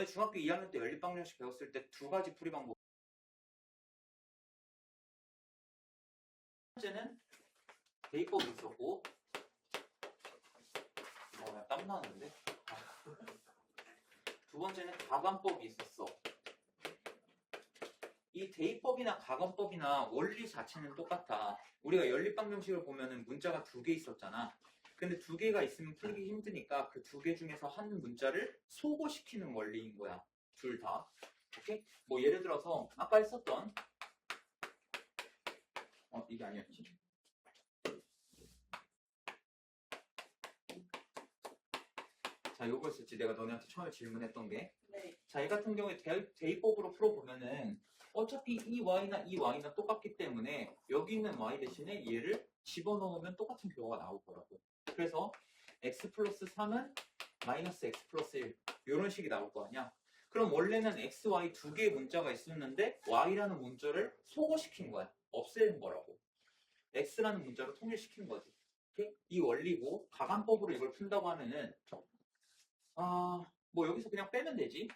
너네 중학교 2학년 때 연립방정식 배웠을 때 두 가지 풀이 방법. 첫 번째는 대입법이 있었고, 땀 나는데. 두 번째는 가관법이 있었어. 이 대입법이나 가관법이나 원리 자체는 똑같아. 우리가 연립방정식을 보면은 문자가 두 개 있었잖아. 근데 두 개가 있으면 풀기 힘드니까 그 두 개 중에서 한 문자를 소거시키는 원리인 거야. 둘 다. 오케이? 뭐 예를 들어서 아까 했었던 이게 아니었지. 자, 요거 있었지. 내가 너네한테 처음에 질문했던 게. 네. 자, 이 같은 경우에 대입법으로 풀어보면은 어차피 이 y나 이 y나 똑같기 때문에 여기 있는 y 대신에 얘를 집어넣으면 똑같은 결과가 나올 거라고. 그래서 x 플러스 3은 마이너스 x 플러스 1 이런 식이 나올 거 아니야. 그럼 원래는 x, y 두 개의 문자가 있었는데 y라는 문자를 소거시킨 거야. 없애는 거라고. x라는 문자로 통일시킨 거지. 오케이? 이 원리고 가관법으로 이걸 푼다고 하면은 뭐 여기서 그냥 빼면 되지.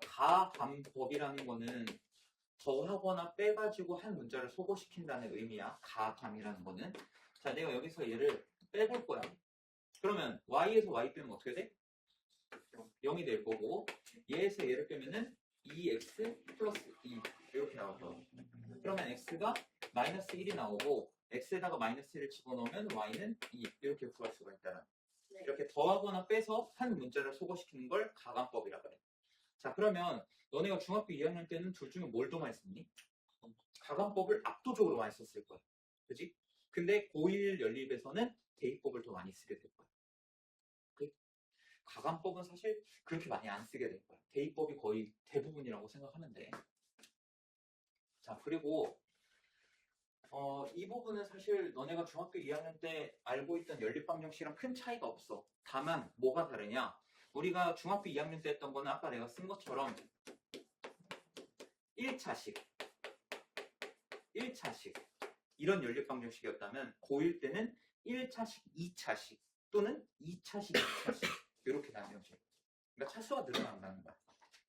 가감법이라는 거는 더하거나 빼가지고 한 문자를 소거시킨다는 의미야. 가감이라는 거는. 자, 내가 여기서 얘를 빼볼 거야. 그러면 y에서 y 빼면 어떻게 돼? 0이 될 거고, 얘에서 얘를 빼면은 2x 플러스 2 이렇게 나올 거야. 그러면 x가 마이너스 1이 나오고 x에다가 마이너스 1을 집어넣으면 y는 2 이렇게 구할 수가 있다는. 네. 이렇게 더하거나 빼서 한 문자를 소거시키는 걸 가감법이라 그래. 자, 그러면 너네가 중학교 2학년 때는 둘 중에 뭘 더 많이 썼니? 가감법을 압도적으로 많이 썼을 거야. 그지? 근데 고1 연립에서는 대입법을 더 많이 쓰게 될 거야. 가감법은 사실 그렇게 많이 안 쓰게 될 거야. 대입법이 거의 대부분이라고 생각하면 돼. 자, 그리고 이 부분은 사실 너네가 중학교 2학년 때 알고 있던 연립방정식이랑 큰 차이가 없어. 다만 뭐가 다르냐? 우리가 중학교 2학년 때 했던 거는 아까 내가 쓴 것처럼 1차식 이런 연립방정식이었다면 고1 때는 1차식, 2차식 또는 2차식, 2차식 이렇게 나뉘어져. 그러니까 차수가 늘어난다는 거야.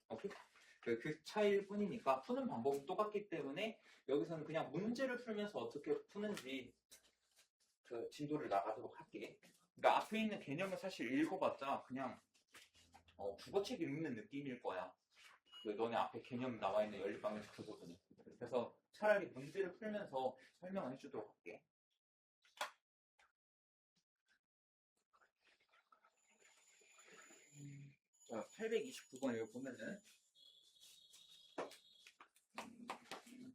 오케이? 그 차이일 뿐이니까 푸는 방법은 똑같기 때문에 여기서는 그냥 문제를 풀면서 어떻게 푸는지 그 진도를 나가도록 할게. 그러니까 앞에 있는 개념을 사실 읽어봤자 그냥 국어책 읽는 느낌일 거야. 너네 앞에 개념 나와 있는 연립방정식 그 부분은. 그래서 차라리 문제를 풀면서 설명을 해주도록 할게. 자, 829번 이거 보면은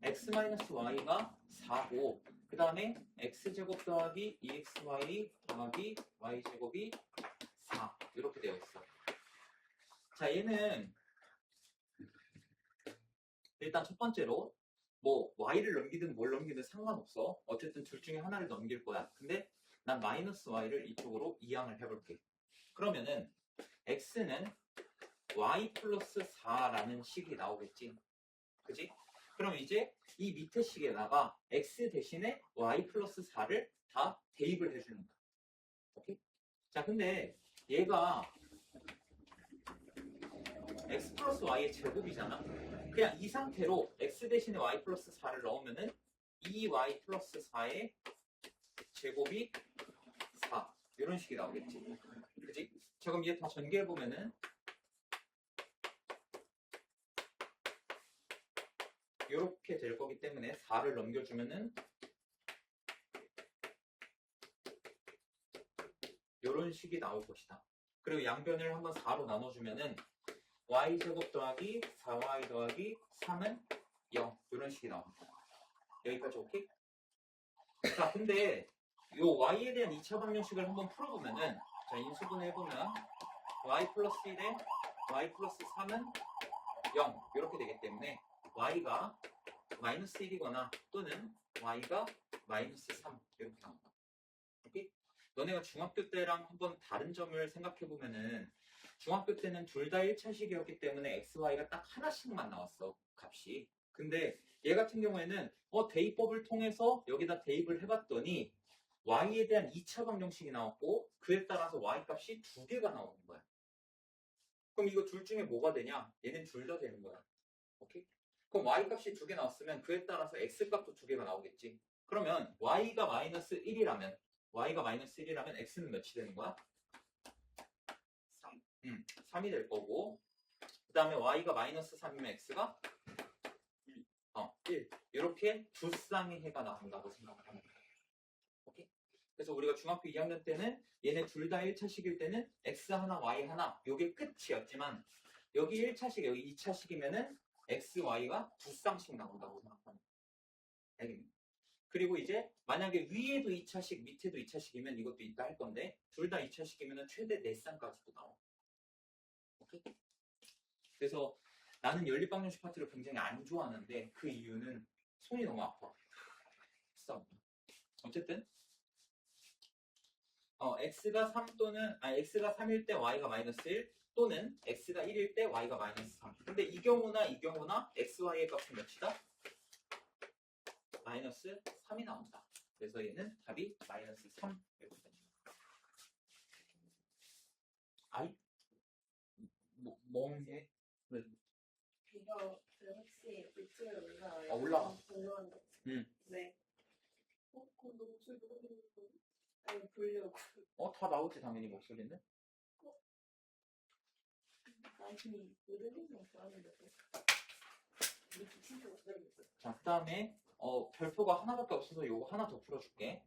x-y가 4고 그 다음에 x제곱 더하기 2xy 더하기 y제곱이 4 이렇게 되어 있어. 자, 얘는 일단 첫 번째로 뭐 y를 넘기든 뭘 넘기든 상관없어. 어쨌든 둘 중에 하나를 넘길 거야. 근데 난 마이너스 y를 이쪽으로 이항을 해볼게. 그러면은 x는 y 플러스 4라는 식이 나오겠지. 그지? 그럼 이제 이 밑에 식에다가 x 대신에 y 플러스 4를 다 대입을 해주는 거야. 오케이? 자, 근데 얘가 x 플러스 y의 제곱이잖아. 그냥 이 상태로 x 대신에 y 플러스 4를 넣으면은 2y 플러스 4의 제곱이 4 이런 식이 나오겠지. 그지? 자, 그럼 얘 다 전개해보면은 이렇게 될 거기 때문에 4를 넘겨주면은 이런 식이 나올 것이다. 그리고 양변을 한번 4로 나눠주면은 y제곱 더하기 4y 더하기 3은 0 이런 식이 나옵니다. 여기까지 오케이? 자, 근데 요 y에 대한 2차 방정식을 한번 풀어보면은 자, 인수분해 해보면 y 플러스 1에 y 플러스 3은 0 이렇게 되기 때문에 y가 마이너스 1이거나 또는 y가 마이너스 3 이렇게 나온다. 오케이? 너네가 중학교 때랑 한번 다른 점을 생각해보면은 중학교 때는 둘 다 1차식이었기 때문에 x, y가 딱 하나씩만 나왔어, 값이. 근데 얘 같은 경우에는 대입법을 통해서 여기다 대입을 해봤더니 y에 대한 2차 방정식이 나왔고 그에 따라서 y 값이 두 개가 나오는 거야. 그럼 이거 둘 중에 뭐가 되냐? 얘는 둘 다 되는 거야. 오케이? 그럼 y 값이 두 개 나왔으면 그에 따라서 x 값도 두 개가 나오겠지. 그러면 y가 마이너스 1이라면 x는 몇이 되는 거야? 3. 3이 될 거고 그 다음에 y가 마이너스 3이면 x가 1. 이렇게 두 쌍의 해가 나온다고 생각을 하는 거야. 오케이? 그래서 우리가 중학교 2학년 때는 얘네 둘 다 1차식일 때는 x 하나 y 하나 요게 끝이었지만 여기 1차식 여기 2차식이면은 x, y가 두 쌍씩 나온다고 생각하는 거야. 알겠니? 그리고 이제 만약에 위에도 2차식 밑에도 2차식이면 이것도 있다 할 건데 둘 다 2차식이면 최대 4쌍까지도 나와. 오케이? 그래서 나는 연립방정식 파트를 굉장히 안 좋아하는데 그 이유는 손이 너무 아파. 어쨌든 x가 3 또는 x가 3일 때 y가 마이너스 1 또는 x가 1일 때 y가 마이너스 3. 근데 이 경우나 x, y의 값은 몇이다? 마이너스 3이 나온다. 그래서 얘는 답이 마이너스 3 이렇게 됩니다. 아이 멍해? 왜? 이거 혹시 유튜브에 올라와요? 올라와. 궁금한데. 네. 그럼 너 목소리 누구 아니 보려고. 다 나오지 당연히 목소리는. 아니 모델링만 좋아하는데. 이렇게 진짜 못하겠어. 자, 그 다음에 별표가 하나밖에 없어서 요거 하나 더 풀어줄게.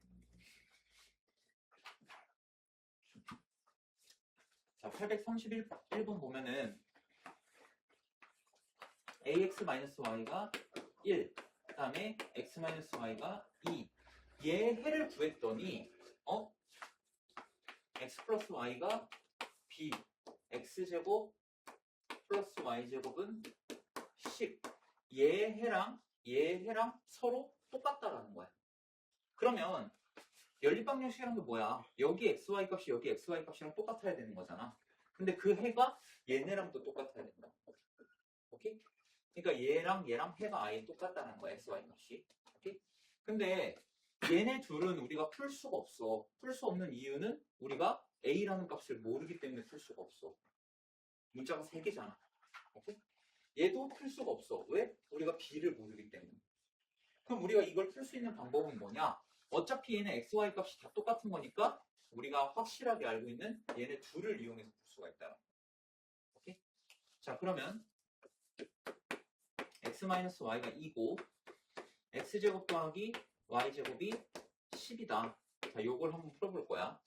자, 831번 보면은 ax-y가 1, 그 다음에 x-y가 2. 얘 해를 구했더니 x 플러스 y가 b, x제곱 플러스 y제곱은 10. 얘 해랑 서로 똑같다라는 거야. 그러면 연립방정식이란 게 뭐야? 여기 xy 값이 여기 xy 값이랑 똑같아야 되는 거잖아. 근데 그 해가 얘네랑도 똑같아야 된다. 오케이? 그러니까 얘랑 해가 아예 똑같다는 거야, xy 값이. 오케이? 근데 얘네 둘은 우리가 풀 수가 없어. 풀 수 없는 이유는 우리가 a라는 값을 모르기 때문에 풀 수가 없어. 문자가 3개잖아. 오케이? 얘도 풀 수가 없어. 왜? 우리가 b를 모르기 때문에. 그럼 우리가 이걸 풀 수 있는 방법은 뭐냐? 어차피 얘네 xy 값이 다 똑같은 거니까 우리가 확실하게 알고 있는 얘네 둘을 이용해서 풀 수가 있다. 오케이? 자, 그러면 x-y가 2고 x제곱 더하기 y제곱이 10이다. 자, 요걸 한번 풀어볼 거야.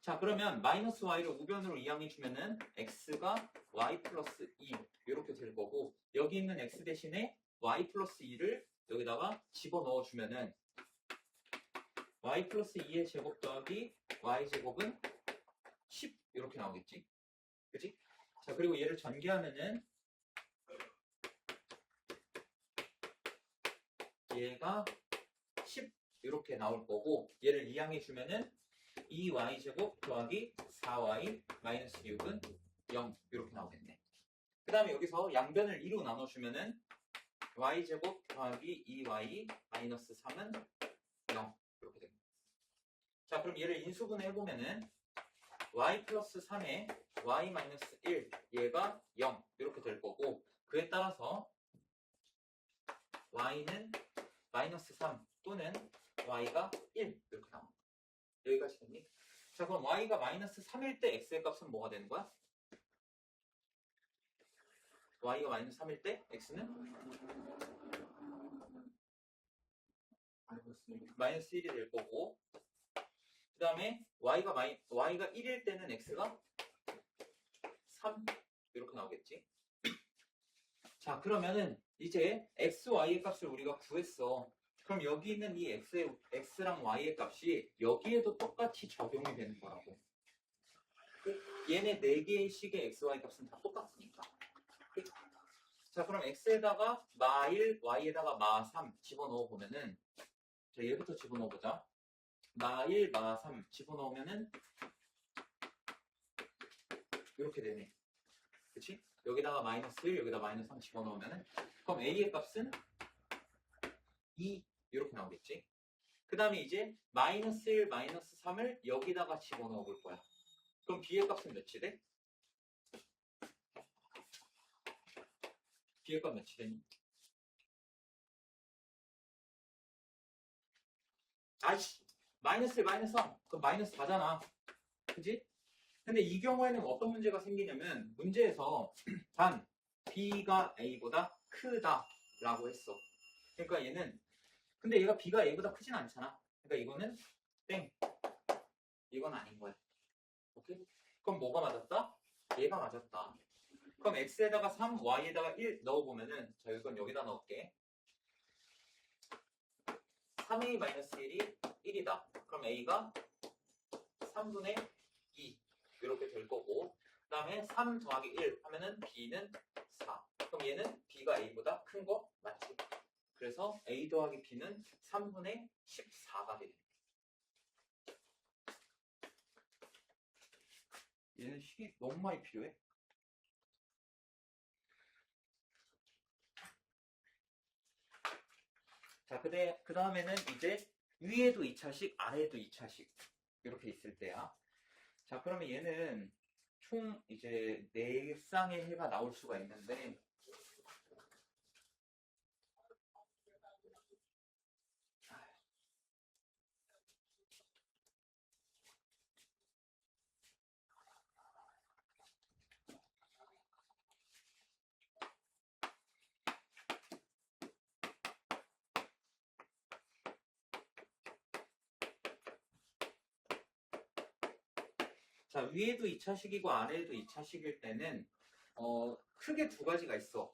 자, 그러면 마이너스 y를 우변으로 이항해주면은 x가 y 플러스 2 이렇게 될 거고 여기 있는 x 대신에 y 플러스 2를 여기다가 집어넣어주면은 y 플러스 2의 제곱 더하기 y제곱은 10 이렇게 나오겠지. 그치? 자, 그리고 얘를 전개하면은 얘가 10 이렇게 나올 거고 얘를 이항해주면은 2y제곱 더하기 4y 마이너스 6은 0 이렇게 나오겠네. 그 다음에 여기서 양변을 2로 나눠주면은 y제곱 더하기 2y 마이너스 3은 0 이렇게 됩니다. 자, 그럼 얘를 인수분해 해보면은 y 플러스 3에 y 마이너스 1 얘가 0 이렇게 될 거고 그에 따라서 y는 마이너스 3 또는 y가 1 이렇게 나옵니다. 여기까지 됐니? 자, 그럼 y가 마이너스 3일 때 x의 값은 뭐가 되는 거야? y가 마이너스 3일 때 x는 마이너스 1이 될 거고 그 다음에 y가 1일 때는 x가 3 이렇게 나오겠지. 자, 그러면은 이제 x, y의 값을 우리가 구했어. 그럼 여기 있는 이 x랑 y의 값이 여기에도 똑같이 적용이 되는 거라고. 얘네 4개의 식의 x, y 값은 다 똑같으니까. 자, 그럼 x에다가 마1, y에다가 마3 집어넣어 보면은 자, 얘부터 집어넣어 보자. 마1, 마3 집어넣으면은 이렇게 되네. 그치? 여기다가 마이너스 1, 여기다 마이너스 3 집어넣으면은 그럼 a의 값은 2 이렇게 나오겠지. 그 그 다음에 이제 마이너스 1, 마이너스 3을 여기다가 집어넣어 볼 거야. 그럼 b의 값은 몇이 돼? b의 값 몇이 되니? 아이씨, 마이너스 1, 마이너스 3. 그럼 마이너스 4잖아. 그지? 근데 이 경우에는 어떤 문제가 생기냐면 문제에서 단 b가 a보다 크다라고 했어. 그러니까 얘는 근데 얘가 b가 a보다 크진 않잖아. 그러니까 이거는 땡. 이건 아닌 거야. 오케이? 그럼 뭐가 맞았다? 얘가 맞았다. 그럼 x에다가 3, y에다가 1 넣어보면은 자 이건 여기다 넣을게. 3a-1이 1이다. 그럼 a가 3분의 2 이렇게 될 거고 그 다음에 3 더하기 1 하면은 b는 4. 그럼 얘는 b가 a보다 큰 거 맞지? 그래서 a 더하기 b는 3분의 14가 되겠네. 얘는 식이 너무 많이 필요해. 자, 그 다음에는 이제 위에도 2차식, 아래에도 2차식 이렇게 있을 때야. 자, 그러면 얘는 총 이제 4쌍의 해가 나올 수가 있는데 자, 위에도 2차식이고 아래에도 2차식일 때는 크게 두 가지가 있어.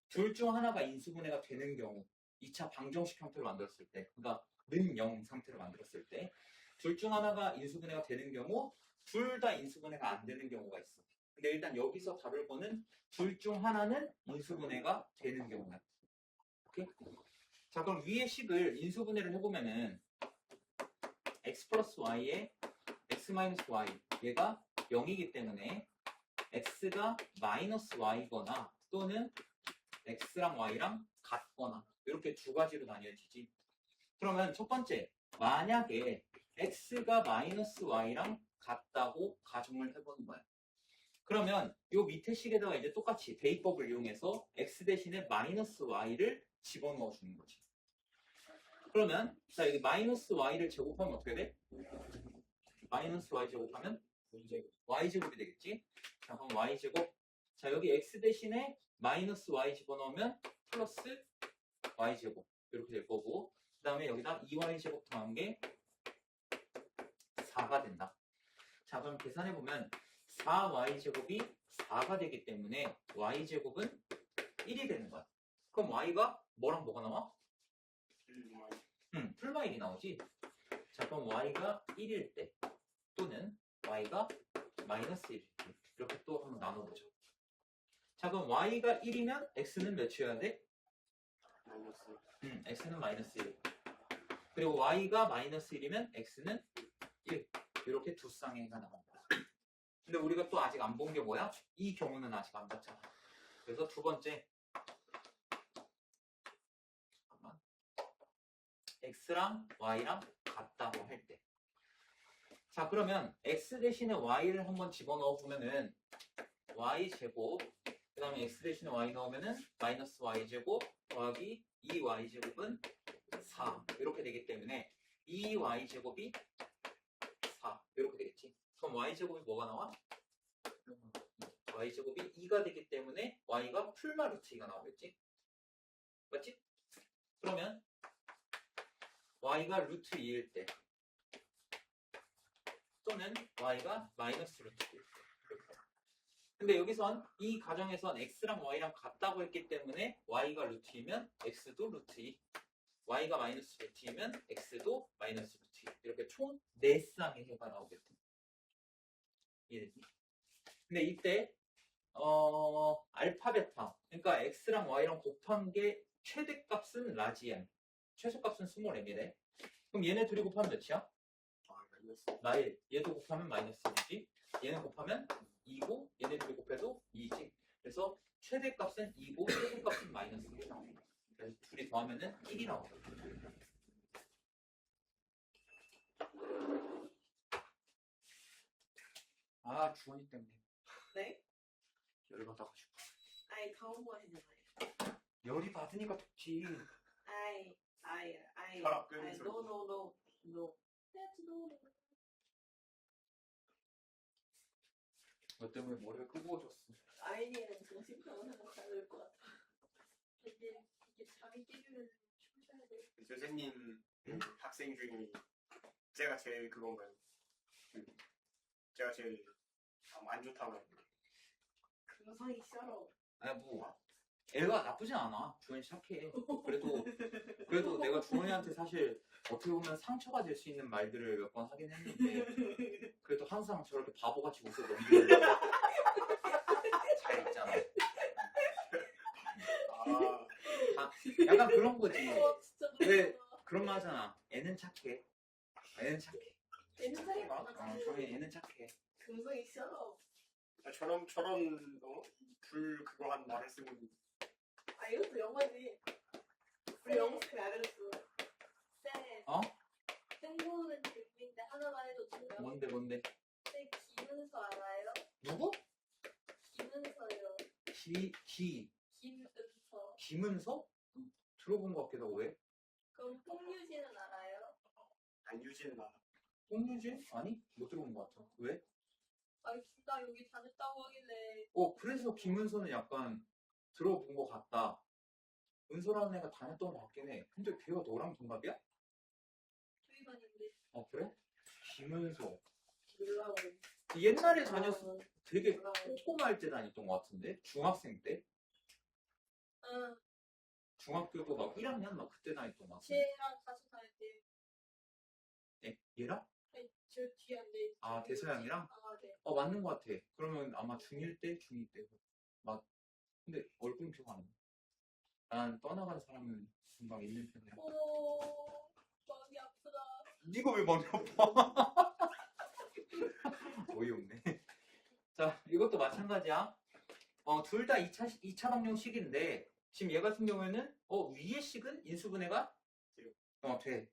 둘 중 하나가 인수분해가 되는 경우 2차 방정식 형태로 만들었을 때 그러니까 는 0 상태로 만들었을 때 둘 중 하나가 인수분해가 되는 경우 둘 다 인수분해가 안 되는 경우가 있어. 근데 일단 여기서 다룰 거는 둘 중 하나는 인수분해가 되는 경우야. 오케이? 자, 그럼 위의 식을 인수분해를 해보면은 x 플러스 y에 x 마이너스 y 얘가 0이기 때문에 x가 마이너스 y거나 또는 x랑 y랑 같거나 이렇게 두 가지로 나뉘어지지. 그러면 첫 번째 만약에 x가 마이너스 y랑 같다고 가정을 해보는 거야. 그러면 이 밑에 식에다가 이제 똑같이 대입법을 이용해서 x 대신에 마이너스 y를 집어넣어 주는 거지. 그러면 자 여기 마이너스 y를 제곱하면 어떻게 돼? 마이너스 y 제곱하면 y 제곱이 되겠지. 자 그럼 y 제곱. 자 여기 x 대신에 마이너스 y 집어넣으면 플러스 y 제곱 이렇게 될 거고 그 다음에 여기다 2y 제곱 더한 게 4가 된다. 자 그럼 계산해보면 4y 제곱이 4가 되기 때문에 y 제곱은 1이 되는 거야. 그럼 y가 뭐랑 뭐가 나와? 풀마 1이 나오지. 자 그럼 y가 1일 때 또는 y가 마이너스 1일 때 이렇게 또 한번 나눠보죠. 자 그럼 y가 1이면 x는 몇이어야 돼? x는 마이너스 1. 그리고 y가 마이너스 1이면 x는 1. 이렇게 두 쌍의 해가 나옵니다. 근데 우리가 또 아직 안 본 게 뭐야? 이 경우는 아직 안 봤잖아. 그래서 두 번째 잠깐만. x랑 y랑 같다고 할 때. 자 그러면 x 대신에 y를 한번 집어넣어 보면은 y 제곱 그 다음에 x 대신에 y 넣으면은 마이너스 y 제곱 더하기 2y 제곱은 4 이렇게 되기 때문에 2y 제곱이 4 이렇게 되겠지. 그럼 y 제곱이 뭐가 나와? y 제곱이 2가 되기 때문에 y가 풀마 루트 2가 나오겠지. 맞지? 그러면 y가 루트 2일 때 또는 y가 마이너스 루트 2일 때. 근데 여기선 이 가정에선 x랑 y랑 같다고 했기 때문에 y가 루트 2면 x도 루트 2 y가 마이너스 루트 2면 x도 마이너스 루트 2 이렇게 총 4쌍의 해가 나오겠다. 이해되지? 근데 이때 알파 베타 그러니까 x랑 y랑 곱한 게 최대값은 라지 m 최소값은 스몰 m이래. 그럼 얘네 둘이 곱하면 몇이야? 나일. 얘도 곱하면 마이너스 1이지. 얘는 곱하면 2고 얘네 둘이 곱해도 2지. 그래서 최대값은 2고 최소값은 마이너스 1 나옵니다. 그래서 둘이 더하면은 1이 나옵니다. 아, 주원이 때문에. 네? 열받아가지고. 아이, 강원고 하시잖아요. 열이 받으니까 덥지. 아이, 혈압 끄는 아이, 소리. no. That's no. 너 때문에 머리가 뜨거워졌어. 아이니는 정신병원 생각해야 될 것 같아. 이게 잠이 깨면 춤춰야 돼. 선생님 학생 중에 제가 제일 그건가요? 제가 제일 안 좋다고 했는데. 금상이 싫어. 아니, 뭐. 애가 나쁘진 않아. 주원이 착해. 그래도 내가 주원이한테 사실 어떻게 보면 상처가 될 수 있는 말들을 몇 번 하긴 했는데, 그래도 항상 저렇게 바보같이 웃어 넘기려고 잘 있잖아. 아, 약간 그런 거지. 진짜 왜? 너무 그런 말 하잖아. 애는 착해. 애는 착해. 괜찮이 어, 많아. 주원이 애는 착해. 금상이 싫어. 저런 불 그거 한 말 했으면 아, 이것도 영어지. 우리 영어쌤이 알려줬어. 쌤. 어? 뜬금없는 질문인데 하나만 해도 돼요? 뭔데? 쌤 김은서 알아요? 누구? 김은서요. 김은서. 김은서? 들어본 것 같기도 하고. 왜? 그럼 폭유진은 알아요? 안유진 나. 홍유진? 아니? 못 들어본 것 같아. 왜? 아니 둘 다 여기 다녔다고 하길래. 그래서 김은서는 약간 들어본 것 같다. 은서라는 애가 다녔던 것 같긴 해. 근데 걔가 너랑 동갑이야? 저희 반인데. 그래? 김은서. 몰라고. 옛날에 다녔어. 되게 몰라고. 꼬꼬마할 때 다녔던 것 같은데? 중학생 때? 응. 중학교도 막 1학년 막 그때 다녔던 것 같은데. 쟤랑 같이 다녔대. 얘랑? 아니, 저 뒤에 앉아있지. 아, 대서양이랑? 아, 네. 맞는 것 같아. 그러면 아마 중1 때? 중2 때. 근데 얼굴은 기억 안 나. 난 떠나간 사람은 금방 있는 편이야. 오, 마음이 아프다. 네가 왜 많이 아파? 어이없네. 자, 이것도 마찬가지야. 둘 다 2차 방정식인데, 지금 얘 같은 경우에는, 위의 식은 인수분해가? 돼.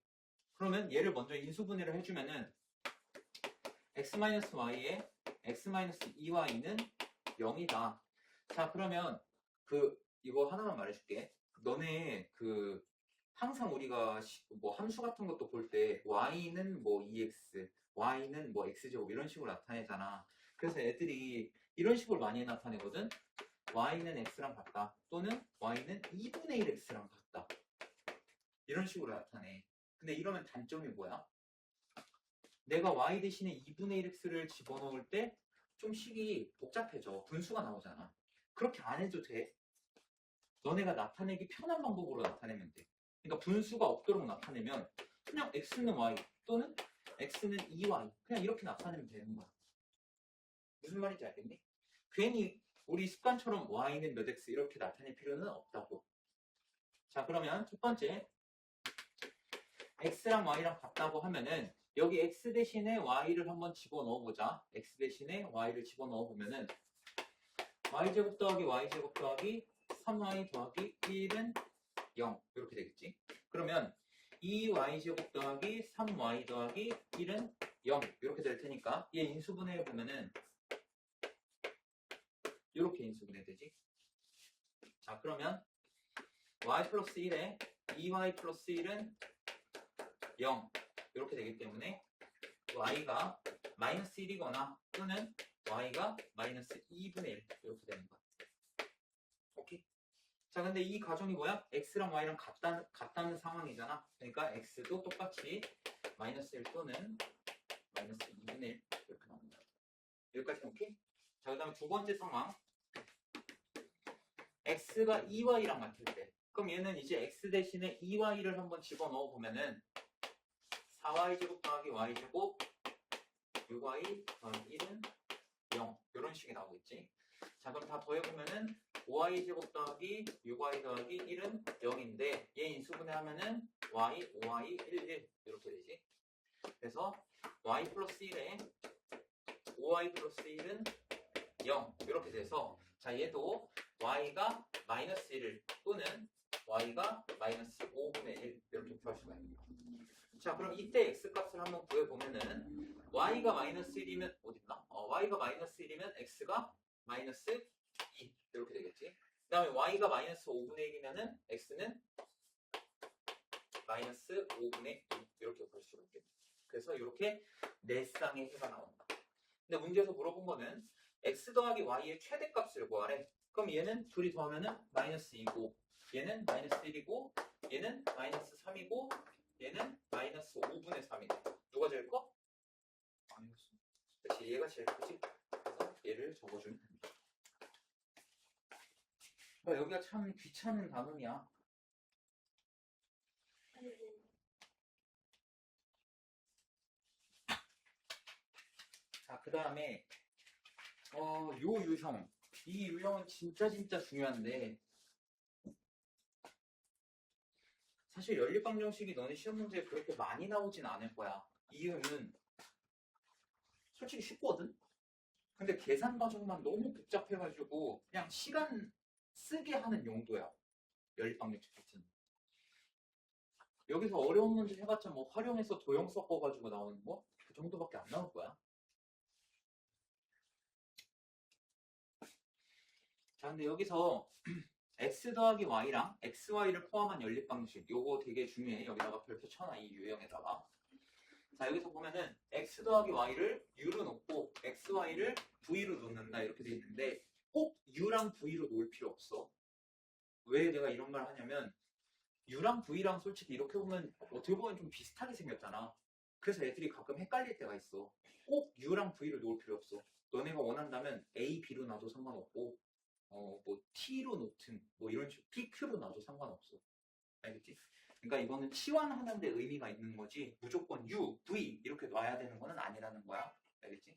그러면 얘를 먼저 인수분해를 해주면은, x-y에 x-2y는 0이다. 자, 그러면, 이거 하나만 말해줄게. 너네, 항상 우리가 뭐 함수 같은 것도 볼 때, y는 뭐 2x, y는 뭐 x제곱 이런 식으로 나타내잖아. 그래서 애들이 이런 식으로 많이 나타내거든. y는 x랑 같다. 또는 y는 2분의 1 x랑 같다. 이런 식으로 나타내. 근데 이러면 단점이 뭐야? 내가 y 대신에 2분의 1 x를 집어넣을 때 좀 식이 복잡해져. 분수가 나오잖아. 그렇게 안 해도 돼. 너네가 나타내기 편한 방법으로 나타내면 돼. 그러니까 분수가 없도록 나타내면 그냥 x는 y 또는 x는 2y 그냥 이렇게 나타내면 되는 거야. 무슨 말인지 알겠니? 괜히 우리 습관처럼 y는 몇 x 이렇게 나타낼 필요는 없다고. 자, 그러면 첫 번째 x랑 y랑 같다고 하면은 여기 x 대신에 y를 한번 집어넣어보자. x 대신에 y를 집어넣어보면은 y제곱 더하기 y제곱 더하기 3y 더하기 1은 0 이렇게 되겠지. 그러면 2y제곱 더하기 3y 더하기 1은 0 이렇게 될 테니까 얘 인수분해 보면은 이렇게 인수분해 되지. 자, 그러면 y 플러스 1에 2y 플러스 1은 0 이렇게 되기 때문에 y가 마이너스 1이거나 또는 y가 마이너스 2분의 1 이렇게 되는 거야. 오케이. 자, 근데 이 가정이 뭐야? x랑 y랑 같다는 상황이잖아. 그러니까 x도 똑같이 마이너스 1 또는 마이너스 2분의 1 이렇게 나옵니다. 여기까지 오케이? 자, 그 다음에 두 번째 상황. x가 2y랑 같을 때. 그럼 얘는 이제 x 대신에 2y를 한번 집어넣어 보면은 4y제곱 더하기 y제곱 6y 더하기 1은 0 이런 식이 나오겠지. 자, 그럼 다 더해보면은 5y제곱 더하기 6y 더하기 1은 0인데 얘 인수분해 하면은 y, 5y, 1, 1 이렇게 되지. 그래서 y 플러스 1에 5y 플러스 1은 0 이렇게 돼서 자, 얘도 y가 마이너스 1 또는 y가 마이너스 5분의 1 이렇게 구할 수가 있는 거야. 자, 그럼 이때 x 값을 한번 구해보면은 y가 마이너스 1이면 어딨나? y가 마이너스 1이면 x가 마이너스 2 이렇게 되겠지. 그 다음에 y가 마이너스 5분의 1이면은 x는 마이너스 5분의 2 이렇게 볼 수가 있겠죠. 그래서 이렇게 네 쌍의 해가 나온다. 근데 문제에서 물어본 거는 x 더하기 y의 최대값을 구하래. 그럼 얘는 둘이 더하면은 마이너스 2고 얘는 마이너스 1이고 얘는 마이너스 3이고 얘는 마이너스 5분의 3이네. 누가 제일 커? 마이너스. 그렇지, 얘가 제일 크지. 그래서 얘를 적어주면 됩니다. 그러니까 여기가 참 귀찮은 단원이야. 아이고. 자, 그 다음에 요 유형, 이 유형은 진짜 중요한데 사실 연립방정식이 너네 시험 문제에 그렇게 많이 나오진 않을 거야. 이유는 솔직히 쉽거든? 근데 계산 과정만 너무 복잡해가지고 그냥 시간 쓰게 하는 용도야. 연립방정식 자체는. 여기서 어려운 문제 해봤자 뭐 활용해서 도형 섞어가지고 나오는 거? 그 정도밖에 안 나올 거야. 자, 근데 여기서 x 더하기 y랑 xy를 포함한 연립방식 요거 되게 중요해. 여기다가 별표 쳐놔, 이 유형에다가. 자, 여기서 보면은 x 더하기 y를 u로 놓고 xy를 v로 놓는다 이렇게 돼 있는데 꼭 u랑 v로 놓을 필요 없어. 왜 내가 이런 말 하냐면 u랑 v랑 솔직히 이렇게 보면 어떻게 보면 좀 비슷하게 생겼잖아. 그래서 애들이 가끔 헷갈릴 때가 있어. 꼭 u랑 v로 놓을 필요 없어. 너네가 원한다면 a, b로 놔도 상관없고 뭐 T로 놓든 뭐 이런 식으로 PQ로 놔도 상관없어. 알겠지? 그러니까 이거는 치환하는 데 의미가 있는 거지 무조건 U, V 이렇게 놔야 되는 거는 아니라는 거야. 알겠지?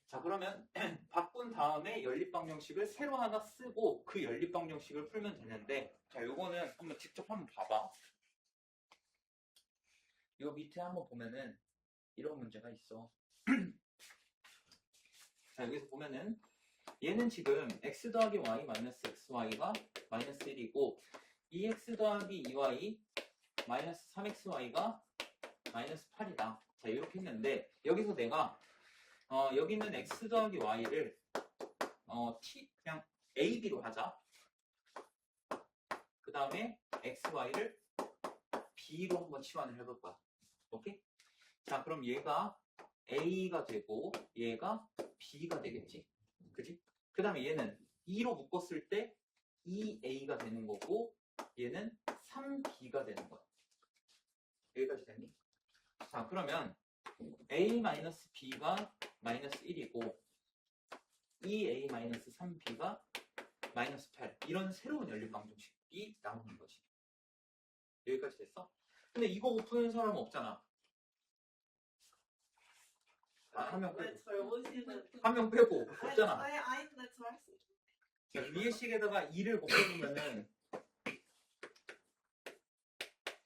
자, 그러면 바꾼 다음에 연립방정식을 새로 하나 쓰고 그 연립방정식을 풀면 되는데 자, 요거는 한번 직접 한번 봐봐. 요 밑에 한번 보면은 이런 문제가 있어. 자, 여기서 보면은 얘는 지금 x 더하기 y 마이너스 xy가 마이너스 1이고 2x 더하기 2y 마이너스 3xy가 마이너스 8이다. 자, 이렇게 했는데 여기서 내가 여기는 x 더하기 y를 그냥 a, b로 하자. 그 다음에 xy를 b로 한번 치환을 해볼 거야. 오케이? 자, 그럼 얘가 a가 되고 얘가 b가 되겠지. 그지? 그 다음에 얘는 2로 묶었을 때 2a가 되는 거고 얘는 3b가 되는 거야. 여기까지 됐니? 자, 그러면 a-b가 마이너스 1이고 2a-3b가 마이너스 8 이런 새로운 연립방정식이 나오는 거지. 여기까지 됐어? 근데 이거 못 푸는 사람은 없잖아. 한 명 빼고. 한 명 빼고 없잖아. 아닌데 저 할 수 있어. 자, 위의 식에다가 2를 곱해보면은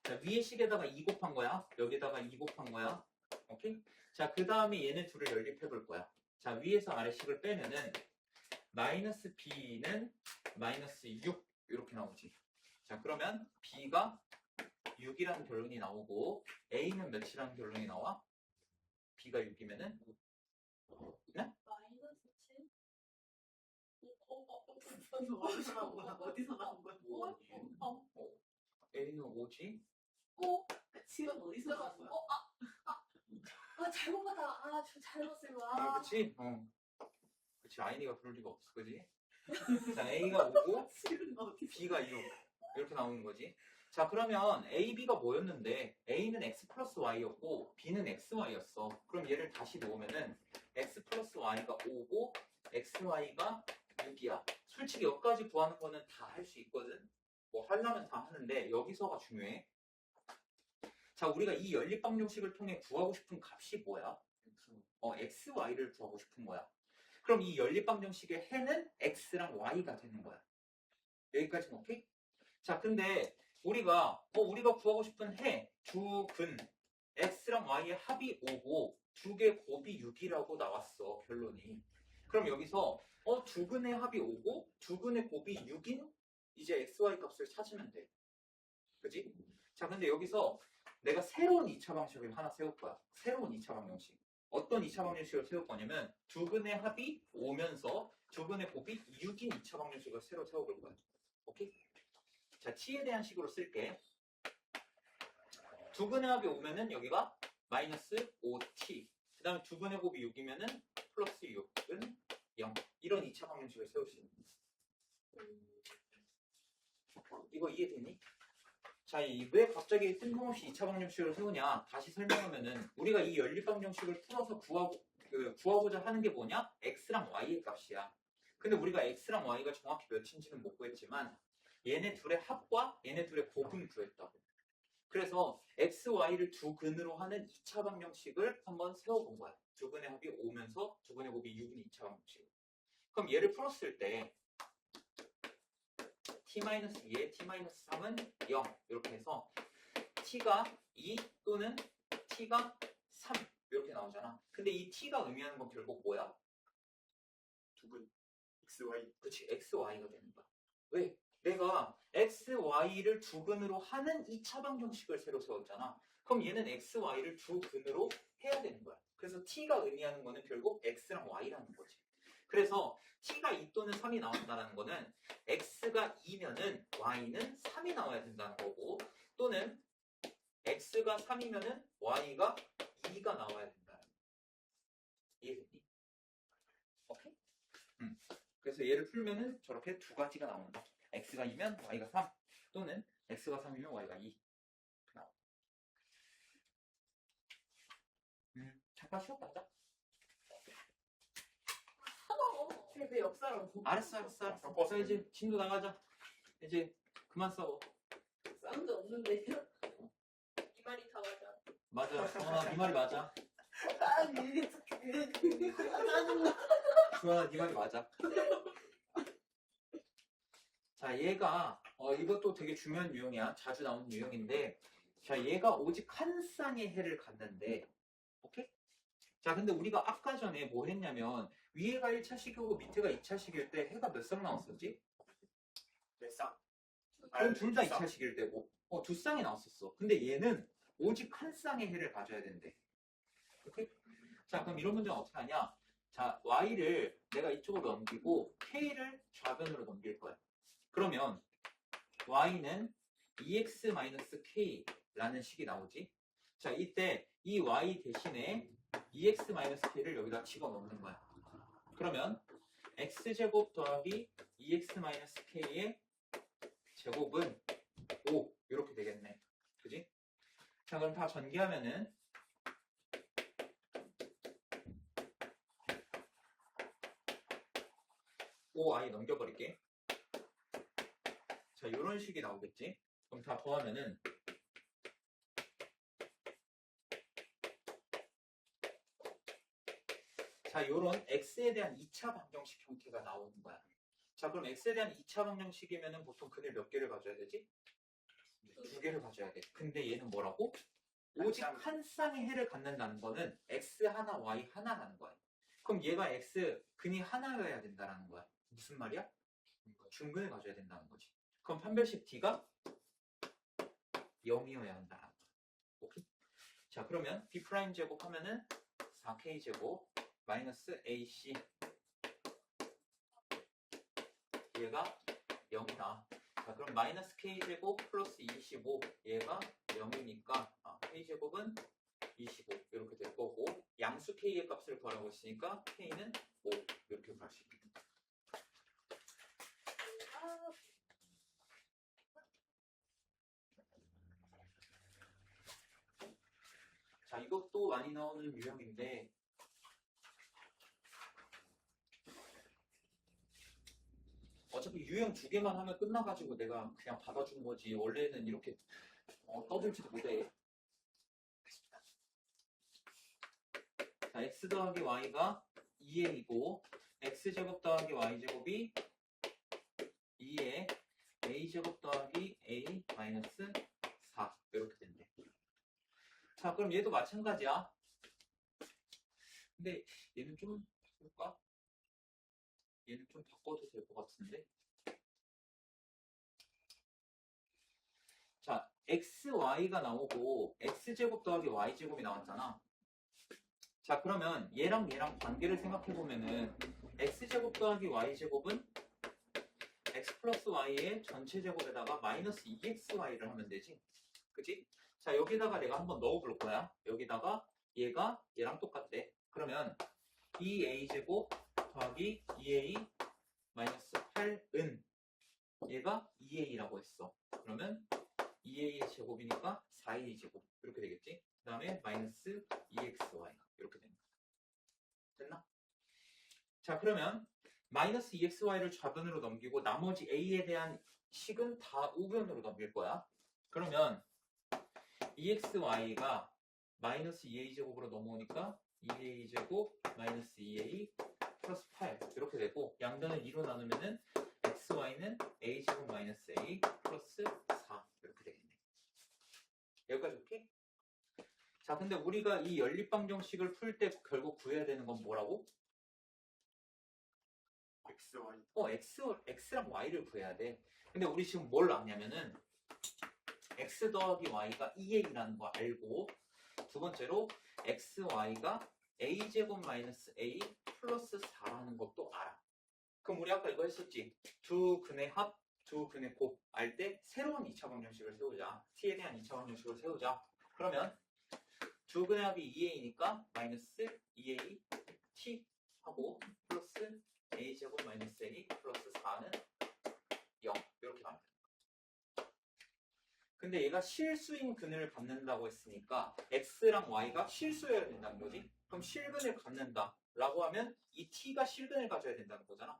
자, 위의 식에다가 2 곱한 거야. 여기다가 2 곱한 거야. 오케이? 자, 그 다음에 얘네 둘을 연립해 볼 거야. 자, 위에서 아래식을 빼면은 마이너스 b는 마이너스 6 이렇게 나오지. 자, 그러면 b가 6이라는 결론이 나오고 a는 몇이라는 결론이 나와? b가 6이면은 네? 마이너스 7? 어디서 나온 거야? 어디서 나온 거야? a는 5지? 지금 어디서 나온 거야? 잘못 봤다. 저 잘못 쓴 거야. 그치? 그치, 아이니가 그럴 리가 없어. 그지? 자, a가 5고 지금 어디서? b가 6 이렇게 나오는 거지. 자, 그러면 a, b가 뭐였는데 a는 x 플러스 y였고 b는 xy였어. 그럼 얘를 다시 놓으면은 x 플러스 y가 5고 xy가 6이야. 솔직히 여기까지 구하는 거는 다 할 수 있거든. 뭐 하려면 다 하는데 여기서가 중요해. 자, 우리가 이 연립방정식을 통해 구하고 싶은 값이 뭐야? xy를 구하고 싶은 거야. 그럼 이 연립방정식의 해는 x랑 y가 되는 거야. 여기까지는 오케이? 자, 근데 우리가 구하고 싶은 해, 두 근, x랑 y의 합이 5고 두 개 곱이 6이라고 나왔어, 결론이. 그럼 여기서 두 근의 합이 5고 두 근의 곱이 6인 이제 xy 값을 찾으면 돼. 그지? 자, 근데 여기서 내가 새로운 2차 방식을 하나 세울 거야. 새로운 2차 방정식. 어떤 2차 방정식을 세울 거냐면 두근의 합이 오면서 두근의 곱이 6인 2차 방정식을 새로 세워볼 거야. 오케이? 자, t에 대한 식으로 쓸게. 두근의 합이 오면은 여기가 마이너스 5t. 그 다음에 두근의 곱이 6이면은 플러스 6은 0. 이런 2차 방정식을 세울 수 있는 거야. 이거 이해되니? 자, 왜 갑자기 뜬금없이 2차 방정식을 세우냐? 다시 설명하면은 우리가 이 연립 방정식을 풀어서 구하고자 하는 게 뭐냐? x랑 y의 값이야. 근데 우리가 x랑 y가 정확히 몇인지는 못 구했지만 얘네 둘의 합과 얘네 둘의 곱은 구했다고. 그래서 x, y를 두 근으로 하는 2차 방정식을 한번 세워본 거야. 두 근의 합이 오면서 두 근의 곱이 6인 2차 방정식. 그럼 얘를 풀었을 때 t-2에 t-3은 0 이렇게 해서 t가 2 또는 t가 3 이렇게 나오잖아. 근데 이 t가 의미하는 건 결국 뭐야? 두근 x, y. 그렇지, x, y가 되는 거야. 왜? 내가 x, y를 두 근으로 하는 2차 방정식을 새로 세웠잖아. 그럼 얘는 x, y를 두 근으로 해야 되는 거야. 그래서 t가 의미하는 거는 결국 x랑 y라는 거지. 그래서 t가 2 또는 3이 나온다는 거는 x가 2면은 y는 3이 나와야 된다는 거고, 또는 x가 3이면은 y가 2가 나와야 된다는 거. 이해됐니? 오케이? 그래서 얘를 풀면은 저렇게 두 가지가 나온다. x가 2면 y가 3, 또는 x가 3이면 y가 2 나온다. 잠깐 쉬었다 하자. 내 역사를 보고 알았어. 자, 이제 진도 나가자. 이제 그만 싸워. 사운드 없는데요? 이 말이 다 맞아. 맞아. 네 말이 맞아. 아니 짜증나. 주원아, 네 말이 맞아. 자, 얘가 이것도 되게 중요한 유형이야. 자주 나오는 유형인데, 자, 얘가 오직 한 쌍의 해를 갖는데, 오케이? 자, 근데 우리가 아까 전에 뭐 했냐면 위에가 1차식이고 밑에가 2차식일 때 해가 몇 쌍 나왔었지? 네 쌍. 그럼 둘 다 두 쌍. 2차식일 때고, 두 쌍이 나왔었어. 근데 얘는 오직 한 쌍의 해를 가져야 된대. 오케이? 자, 그럼 이런 문제는 어떻게 하냐? 자, y를 내가 이쪽으로 넘기고 k를 좌변으로 넘길 거야. 그러면 y는 2x-k라는 식이 나오지. 자, 이때 이 y 대신에 2x-k를 여기다 집어넣는 거야. 그러면 x제곱 더하기 2x-k의 제곱은 5 이렇게 되겠네. 그지? 자, 그럼 다 전개하면은 5i 넘겨버릴게. 자, 이런 식이 나오겠지? 그럼 다 더하면은 자, 요런 x에 대한 2차 방정식 형태가 나오는 거야. 자, 그럼 x에 대한 2차 방정식이면은 보통 근을 몇 개를 가져야 되지? 두 개를 가져야 돼. 근데 얘는 뭐라고? 오직 한 쌍의 해를 갖는다는 거는 x 하나, y 하나라는 거야. 그럼 얘가 x 근이 하나여야 된다는 거야. 무슨 말이야? 중근을 가져야 된다는 거지. 그럼 판별식 d가 0이어야 한다는 거야. 오케이? 자, 그러면 b' 제곱 하면은 4k 제곱 마이너스 ac 얘가 0이다. 자, 그럼 마이너스 k제곱 플러스 25 얘가 0이니까 k제곱은 25 이렇게 될 거고, 양수 k의 값을 구하라고 했으니까 k는 5 이렇게 구할 수 있겠다. 자, 이것도 많이 나오는 유형인데, 어차피 유형 두 개만 하면 끝나가지고 내가 그냥 받아준 거지. 원래는 이렇게 떠들지도 못해. 자, x 더하기 y가 2a이고 x제곱 더하기 y제곱이 2에 a제곱 더하기 a 마이너스 4 이렇게 된대. 자, 그럼 얘도 마찬가지야. 근데 얘는 좀 볼까? 얘는 좀 바꿔도 될 것 같은데. 자, xy가 나오고 x제곱 더하기 y제곱이 나왔잖아. 자, 그러면 얘랑 관계를 생각해보면은 x제곱 더하기 y제곱은 x 플러스 y의 전체 제곱에다가 마이너스 2xy를 하면 되지. 그치? 자, 여기다가 내가 한번 넣어볼 거야. 여기다가 얘가 얘랑 똑같대. 그러면 2a제곱 더하기 2a 마이너스 8은 얘가 2a라고 했어. 그러면 2a의 제곱이니까 4a 제곱 이렇게 되겠지. 그 다음에 마이너스 2xy 이렇게 됩니다. 됐나? 자, 그러면 마이너스 2xy를 좌변으로 넘기고 나머지 a에 대한 식은 다 우변으로 넘길 거야. 그러면 2xy가 마이너스 2a 제곱으로 넘어오니까 2a 제곱 마이너스 2a 플러스 8 이렇게 되고 양변을 2로 나누면은 xy는 a 제곱 마이너스 a 플러스 4 이렇게 되겠네. 여기까지 오케이? 자, 근데 우리가 이 연립방정식을 풀 때 결국 구해야 되는 건 뭐라고? x랑 y를 구해야 돼. 근데 우리 지금 뭘 아냐면은 x 더하기 y가 2a라는 거 알고, 두 번째로 xy가 a제곱 마이너스 a 플러스 4라는 것도 알아. 그럼 우리 아까 이거 했었지. 두 근의 합, 두 근의 곱 알 때 새로운 2차 방정식을 세우자. t에 대한 2차 방정식을 세우자. 그러면 두 근의 합이 2a니까 마이너스 2a t 하고 플러스 a제곱 마이너스 a 플러스 4는 0 이렇게 갑니다. 근데 얘가 실수인 근을 갖는다고 했으니까 x랑 y가 실수여야 된다는 거지. 그럼 실근을 갖는다 라고 하면 이 t가 실근을 가져야 된다는 거잖아.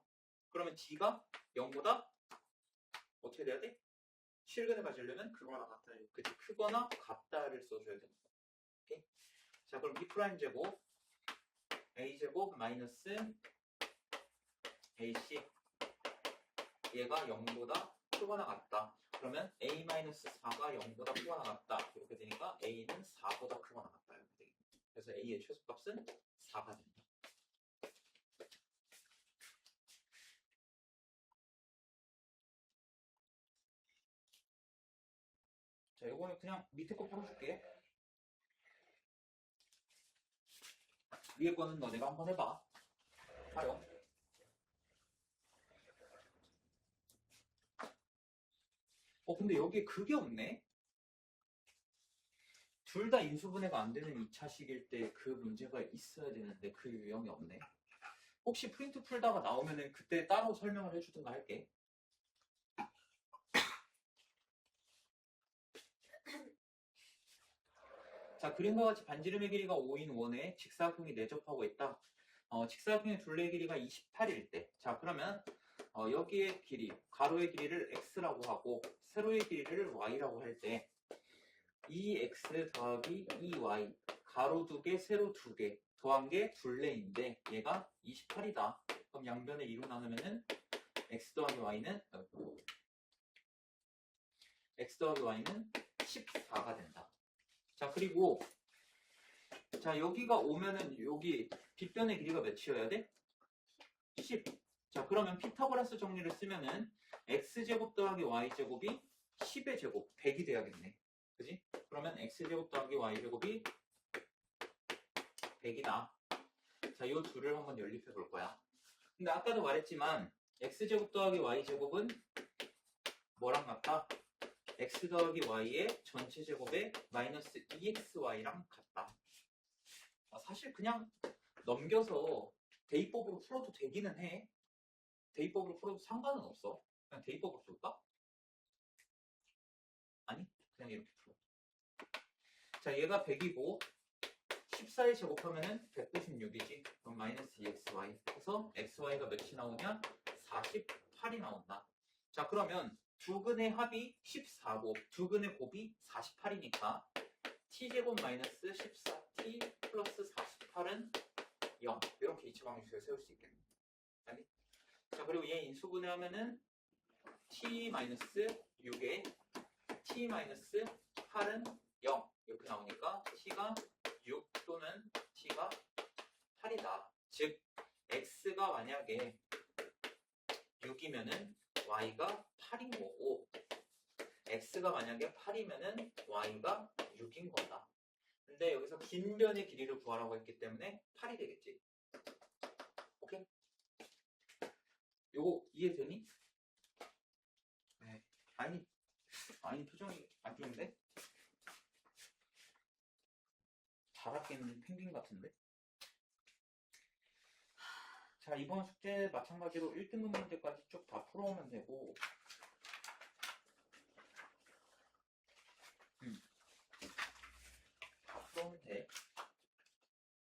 그러면 t가 0보다 어떻게 돼야 돼? 실근을 가지려면 그거나 같다. 그치, 크거나 같다를 써줘야 된다. 오케이? 자, 그럼 b 프라임 제곱 a 제곱 마이너스 ac 얘가 0보다 크거나 같다. 그러면 a-4가 0보다 크거나 같다. 이렇게 되니까 a는 4보다 크거나 같다. 이렇게 되겠네. 그래서 a의 최소값은 4가 됩니다. 자, 이거는 그냥 밑에 거 풀어줄게. 위에 거는 너네가 한번 해봐. 활용. 근데 여기에 그게 없네? 둘 다 인수분해가 안 되는 2차식일 때 그 문제가 있어야 되는데 그 유형이 없네. 혹시 프린트 풀다가 나오면은 그때 따로 설명을 해주든가 할게. 자, 그림과 같이 반지름의 길이가 5인 원에 직사각형이 내접하고 있다. 직사각형의 둘레의 길이가 28일 때. 자, 그러면 여기의 길이, 가로의 길이를 x라고 하고 세로의 길이를 y라고 할 때 2x 더하기 2y 가로 2개, 세로 2개 더한 게 둘레인데 얘가 28이다. 그럼 양변을 2로 나누면은 x 더하기 y는 14가 된다. 자, 그리고 자, 여기가 오면은 여기 빗변의 길이가 몇이어야 돼? 10. 자, 그러면 피타고라스 정리를 쓰면은 x제곱 더하기 y제곱이 10의 제곱 100이 돼야겠네. 그지? 그러면 x제곱 더하기 y제곱이 100이다. 자, 이 둘을 한번 연립해 볼 거야. 근데 아까도 말했지만 x제곱 더하기 y제곱은 뭐랑 같다? x 더하기 y의 전체 제곱에 마이너스 2xy랑 같다. 사실 그냥 넘겨서 대입법으로 풀어도 되기는 해. 대입법으로 풀어도 상관은 없어. 그냥 대입법으로 풀까? 아니, 그냥 이렇게 풀어. 자, 얘가 100이고 14에 제곱하면은 196이지. 그럼 마이너스 2xy. 그래서 xy가 몇이 나오냐? 48이 나온다. 자, 그러면 두 근의 합이 14고 두 근의 곱이 48이니까 t제곱 마이너스 14t 플러스 48은 0. 이렇게 2차 방정식을 세울 수 있겠네. 아니? 자, 그리고 얘 인수분해 하면은 t 마이너스 6에 t 마이너스 8은 0. 이렇게 나오니까 t가 6 또는 t가 8이다. 즉, x가 만약에 6이면은 y가 8인 거고 x가 만약에 8이면은 y가 6인 거다. 근데 여기서 긴 변의 길이를 구하라고 했기 때문에 8이 되겠지. 오케이? 요거 이해되니? 네. 아니 표정이 안 좋은데? 자락있는 펭귄 같은데? 자, 이번 숙제 마찬가지로 1등급 문제까지 쭉 다 풀어오면 되고